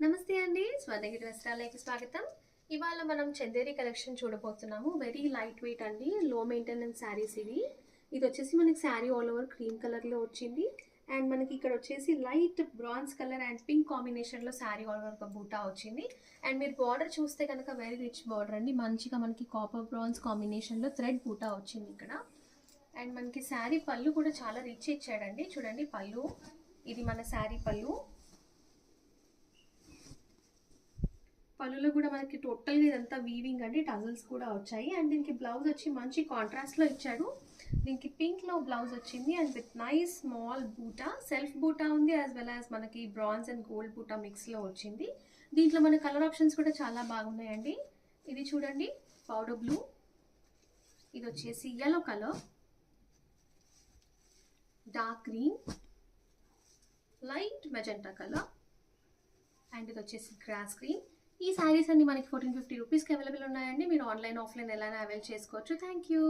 నమస్తే అండి, స్వర్ణగిరి వస్త్రాలయకి స్వాగతం. ఇవాళ మనం చందేరి కలెక్షన్ చూడబోతున్నాము. వెరీ లైట్ వెయిట్ అండి, లో మెయింటెనెన్స్ శారీస్ ఇవి. ఇది వచ్చేసి మనకి శారీ ఆల్ ఓవర్ క్రీమ్ కలర్లో వచ్చింది. అండ్ మనకి ఇక్కడ వచ్చేసి light bronze colour and pink కాంబినేషన్లో శారీ ఆల్ ఓవర్ ఒక బూటా వచ్చింది. అండ్ మీరు బార్డర్ చూస్తే కనుక వెరీ రిచ్ బార్డర్ అండి, మంచిగా మనకి కాపర్ బ్రాన్స్ కాంబినేషన్లో థ్రెడ్ బూటా వచ్చింది ఇక్కడ. అండ్ మనకి శారీ పళ్ళు కూడా చాలా రిచ్ ఇచ్చాడండి. చూడండి పళ్ళు, ఇది మన శారీ పళ్ళు. పళ్ళులో కూడా మనకి టోటల్గా ఇదంతా వీవింగ్ అండి, టజల్స్ కూడా వచ్చాయి. అండ్ దీనికి బ్లౌజ్ వచ్చి మంచి కాంట్రాస్ట్లో ఇచ్చాడు. దీనికి పింక్లో బ్లౌజ్ వచ్చింది అండ్ విత్ నైస్ స్మాల్ బూటా, సెల్ఫ్ బూటా ఉంది, యాజ్ వెల్ యాజ్ మనకి బ్రాన్స్ అండ్ గోల్డ్ బూటా మిక్స్లో వచ్చింది. దీంట్లో మన కలర్ ఆప్షన్స్ కూడా చాలా బాగున్నాయండి. ఇది చూడండి పౌడర్ బ్లూ, ఇది వచ్చేసి yellow colour, dark green, light magenta colour, and ఇది వచ్చేసి గ్రాస్ గ్రీన్. ఈ శారీస్ అన్ని మనకి 1450 రూపీస్కి అవైలబుల్ ఉన్నాయండి. మీరు ఆన్లైన్ ఆఫ్లైన్ ఎలా అవైల్ చేసుకోవచ్చు. Thank you.